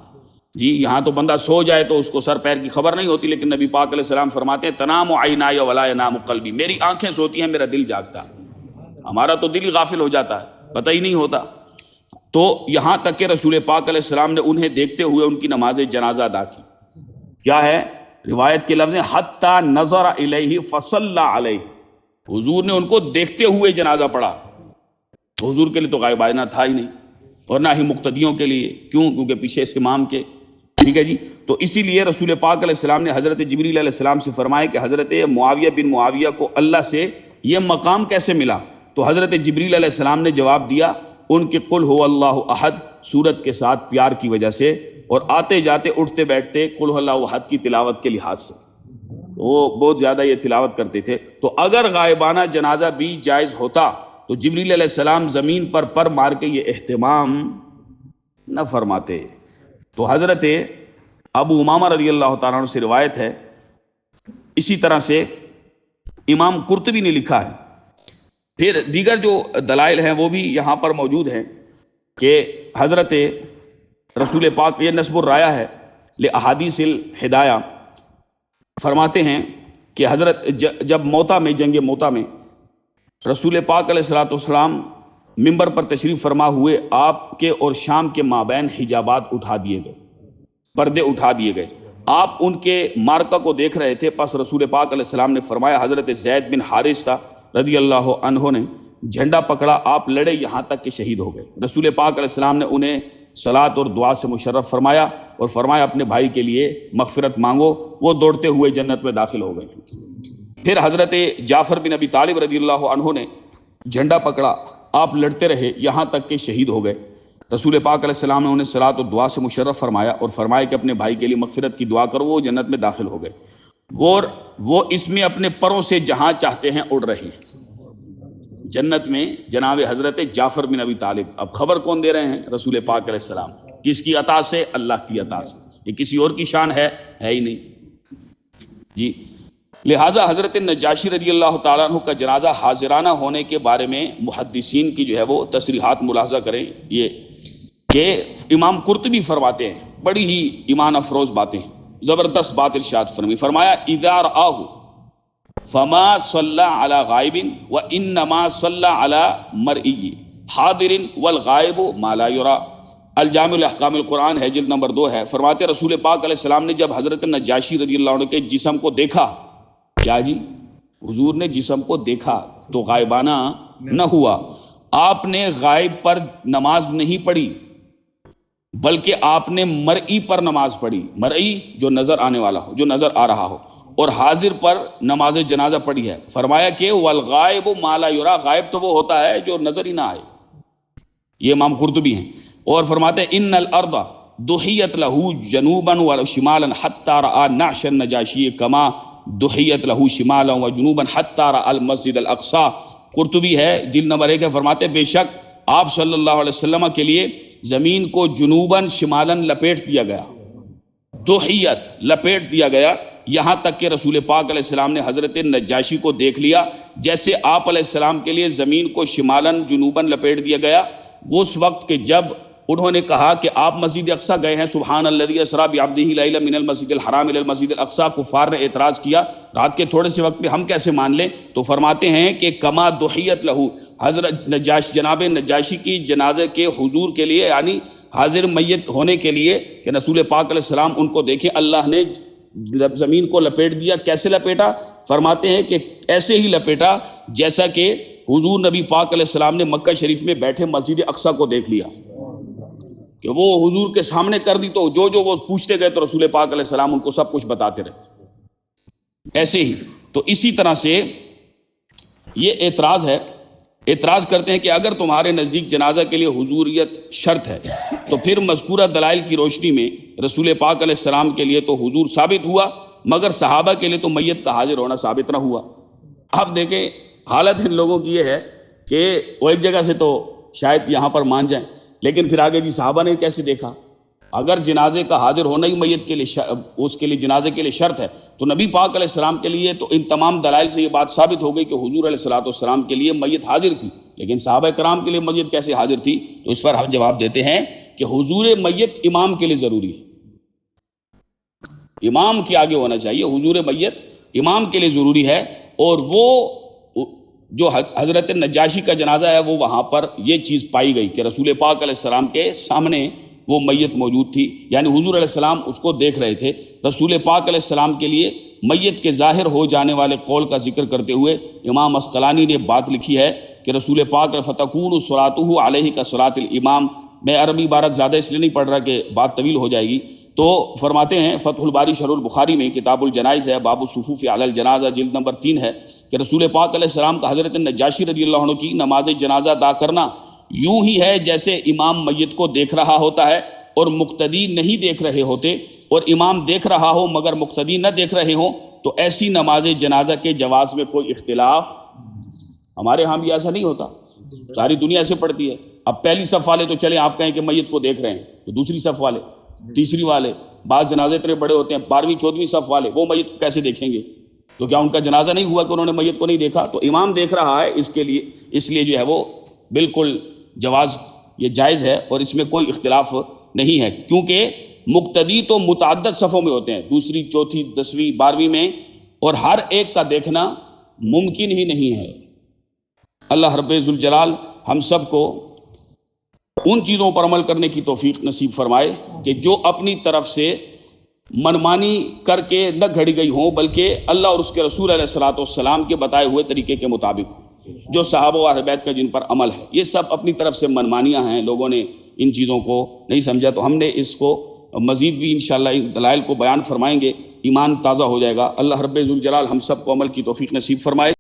جی۔ یہاں تو بندہ سو جائے تو اس کو سر پیر کی خبر نہیں ہوتی، لیکن نبی پاک علیہ السلام فرماتے ہیں تنام عینای ولا ینام قلبی، میری آنکھیں سوتی ہیں، میرا دل جاگتا ہے۔ ہمارا تو دل ہی غافل ہو جاتا ہے، پتہ ہی نہیں ہوتا۔ تو یہاں تک کہ رسول پاک علیہ السلام نے انہیں دیکھتے ہوئے ان کی نماز جنازہ ادا کی۔ کیا ہے روایت کے لفظ ہیں حتی نظر الیہ فصلی علیہ، حضور نے ان کو دیکھتے ہوئے جنازہ پڑھا۔ حضور کے لیے تو غائبانہ تھا ہی نہیں، اور نہ ہی مقتدیوں کے لیے، کیونکہ پیچھے اس امام کے، ٹھیک ہے جی۔ تو اسی لیے رسول پاک علیہ السلام نے حضرت جبریل علیہ السلام سے فرمایا کہ حضرت معاویہ بن معاویہ کو اللہ سے یہ مقام کیسے ملا؟ تو حضرت جبریل علیہ السلام نے جواب دیا ان کے قل هو اللہ احد سورت کے ساتھ پیار کی وجہ سے، اور آتے جاتے اٹھتے بیٹھتے قل هو اللہ احد کی تلاوت کے لحاظ سے، وہ بہت زیادہ یہ تلاوت کرتے تھے۔ تو اگر غائبانہ جنازہ بھی جائز ہوتا تو جبریل علیہ السلام زمین پر مار کے یہ اہتمام نہ فرماتے۔ تو حضرت ابو امامہ رضی اللہ تعالیٰ عنہ سے روایت ہے، اسی طرح سے امام قرطبی نے لکھا ہے، پھر دیگر جو دلائل ہیں وہ بھی یہاں پر موجود ہیں کہ حضرت رسول پاک، یہ نصب الرایہ ہے لأحادیث الہدایہ، فرماتے ہیں کہ حضرت جب موتا میں، جنگ موتا میں رسول پاک علیہ الصلوۃ والسلام ممبر پر تشریف فرما ہوئے، آپ کے اور شام کے مابین حجابات اٹھا دیے گئے، پردے اٹھا دیے گئے، آپ ان کے مارکہ کو دیکھ رہے تھے۔ پس رسول پاک علیہ السلام نے فرمایا، حضرت زید بن حارثہ رضی اللہ عنہ نے جھنڈا پکڑا، آپ لڑے یہاں تک کہ شہید ہو گئے۔ رسول پاک علیہ السلام نے انہیں صلاۃ اور دعا سے مشرف فرمایا اور فرمایا اپنے بھائی کے لیے مغفرت مانگو، وہ دوڑتے ہوئے جنت میں داخل ہو گئے۔ پھر حضرت جعفر بن ابی طالب رضی اللہ عنہ نے جھنڈا پکڑا، آپ لڑتے رہے یہاں تک کہ شہید ہو گئے۔ رسول پاک علیہ السلام نے انہیں صلاۃ اور دعا سے مشرف فرمایا اور فرمایا کہ اپنے بھائی کے لیے مغفرت کی دعا کرو، وہ جنت میں داخل ہو گئے، اور وہ اس میں اپنے پروں سے جہاں چاہتے ہیں اڑ رہے ہیں جنت میں، جناب حضرت جعفر بن ابی طالب۔ اب خبر کون دے رہے ہیں؟ رسول پاک علیہ السلام۔ کس کی عطا سے؟ اللہ کی عطا سے، یہ کسی اور کی شان ہے ہی نہیں جی۔ لہٰذا حضرت نجاشی رضی اللہ تعالیٰ عنہ کا جنازہ حاضرانہ ہونے کے بارے میں محدثین کی جو ہے وہ تصریحات ملاحظہ کریں، یہ کہ امام قرطبی فرماتے ہیں، بڑی ہی ایمان افروز باتیں، زبردست بات ارشاد فرمایا اذا رآہ فما صلی علی غائب وانما صلی علی مرئی حاضر والغائب ما لا یرا، الجامع الاحکام القرآن ہے، جلد نمبر 2 ہے۔ فرماتے رسول پاک علیہ السلام نے جب حضرت نجاشی رضی اللہ عنہ کے جسم کو دیکھا، کیا جی؟ حضور نے جسم کو دیکھا تو غائبانہ نہ ہوا، آپ نے غائب پر نماز نہیں پڑھی بلکہ آپ نے مرئی پر نماز پڑھی، مرئی جو نظر آنے والا ہو، جو نظر آ رہا ہو، اور حاضر پر نماز جنازہ پڑھی ہے۔ فرمایا کہ والغائب ما لا یرا، غائب تو وہ ہوتا ہے جو نظر ہی نہ آئے، یہ امام قرطبی ہیں۔ اور فرماتے ہیں ان الارض دحیت لہو جنوبا وشمالا حتی رآ نعش النجاشی کما دحیت لہو شمالا وجنوبا حتی رآ المسجد الاقصی۔ قرطبی ہے، جلد نمبر 1 ہے، فرماتے بے شک آپ صلی اللہ علیہ وسلم کے لیے زمین کو جنوباً شمالاً لپیٹ دیا گیا، دحیت لپیٹ دیا گیا، یہاں تک کہ رسول پاک علیہ السلام نے حضرت نجاشی کو دیکھ لیا جیسے آپ علیہ السلام کے لیے زمین کو شمالاً جنوباً لپیٹ دیا گیا۔ اس وقت کہ جب انہوں نے کہا کہ آپ مسجد اقصیٰ گئے ہیں، سبحان الذی اسریٰ بعبدہ لیلا من المسجد الحرام الی المسجد الاقصیٰ، کفار نے اعتراض کیا رات کے تھوڑے سے وقت میں ہم کیسے مان لیں؟ تو فرماتے ہیں کہ کما دحیت لہو، حضرت جناب نجاشی کی جنازے کے حضور کے لیے، یعنی حاضر میت ہونے کے لیے کہ رسول پاک علیہ السلام ان کو دیکھیں، اللہ نے زمین کو لپیٹ دیا. کیسے لپیٹا؟ فرماتے ہیں کہ ایسے ہی لپیٹا جیسا کہ حضور نبی پاک علیہ السلام نے مکہ شریف میں بیٹھے مسجد اقصیٰ کو دیکھ لیا کہ وہ حضور کے سامنے کر دی، تو جو وہ پوچھتے گئے تو رسول پاک علیہ السلام ان کو سب کچھ بتاتے رہے. ایسے ہی تو اسی طرح سے یہ اعتراض کرتے ہیں کہ اگر تمہارے نزدیک جنازہ کے لیے حضوریت شرط ہے تو پھر مذکورہ دلائل کی روشنی میں رسول پاک علیہ السلام کے لیے تو حضور ثابت ہوا، مگر صحابہ کے لیے تو میت کا حاضر ہونا ثابت نہ ہوا. اب دیکھیں حالت ان لوگوں کی یہ ہے کہ وہ ایک جگہ سے تو شاید یہاں پر مان جائیں، لیکن پھر آگے جی صحابہ نے کیسے دیکھا؟ اگر جنازے کا حاضر ہونا ہی میت کے لیے اس کے لیے جنازے کے لیے شرط ہے تو نبی پاک علیہ السلام کے لیے تو ان تمام دلائل سے یہ بات ثابت ہو گئی کہ حضور علیہ السلام کے لیے میت حاضر تھی، لیکن صحابہ کرام کے لیے میت کیسے حاضر تھی؟ تو اس پر ہم جواب دیتے ہیں کہ حضور میت امام کے لیے ضروری ہے، امام کے آگے ہونا چاہیے. حضور میت امام کے لیے ضروری ہے. اور وہ جو حضرت نجاشی کا جنازہ ہے وہ وہاں پر یہ چیز پائی گئی کہ رسول پاک علیہ السلام کے سامنے وہ میت موجود تھی، یعنی حضور علیہ السلام اس کو دیکھ رہے تھے. رسول پاک علیہ السلام کے لیے میت کے ظاہر ہو جانے والے قول کا ذکر کرتے ہوئے امام اسقلانی نے بات لکھی ہے کہ رسول پاک فتکون صلاۃہ علیہ کا صلاۃ الامام. میں عربی عبارت زیادہ اس لیے نہیں پڑھ رہا کہ بات طویل ہو جائے گی. تو فرماتے ہیں فتح الباری شرح البخاری میں کتاب الجنائز ہے، باب الصفوف علی الجنازہ جلد نمبر 3 ہے کہ رسول پاک علیہ السلام کا حضرت نجاشی رضی اللہ عنہ کی نماز جنازہ ادا کرنا یوں ہی ہے جیسے امام میت کو دیکھ رہا ہوتا ہے اور مقتدی نہیں دیکھ رہے ہوتے، اور امام دیکھ رہا ہو مگر مقتدی نہ دیکھ رہے ہوں تو ایسی نماز جنازہ کے جواز میں کوئی اختلاف. ہمارے ہاں بھی ایسا نہیں ہوتا، ساری دنیا سے پڑھتی ہے. اب پہلی صف والے تو چلیں آپ کہیں کہ میت کو دیکھ رہے ہیں، تو دوسری صف والے، تیسری والے، بعض جنازے اتنے بڑے ہوتے ہیں 12ویں 14ویں صف والے، وہ میت کو کیسے دیکھیں گے؟ تو کیا ان کا جنازہ نہیں ہوا کہ انہوں نے میت کو نہیں دیکھا؟ تو امام دیکھ رہا ہے، اس لیے جو ہے وہ بالکل جواز یہ جائز ہے اور اس میں کوئی اختلاف نہیں ہے، کیونکہ مقتدی تو متعدد صفوں میں ہوتے ہیں، دوسری، چوتھی، 10ویں، 12ویں میں، اور ہر ایک کا دیکھنا ممکن ہی نہیں ہے. اللہ رب ذوالجلال ہم سب کو ان چیزوں پر عمل کرنے کی توفیق نصیب فرمائے کہ جو اپنی طرف سے منمانی کر کے نہ گھڑی گئی ہوں، بلکہ اللہ اور اس کے رسول علیہ السلام کے بتائے ہوئے طریقے کے مطابق ہوں. جو صحابہ و اہل بیت کا جن پر عمل ہے، یہ سب اپنی طرف سے منمانیاں ہیں، لوگوں نے ان چیزوں کو نہیں سمجھا. تو ہم نے اس کو مزید بھی انشاءاللہ ان دلائل کو بیان فرمائیں گے، ایمان تازہ ہو جائے گا. اللہ رب ذوالجلال ہم سب کو عمل کی توفیق نصیب فرمائے.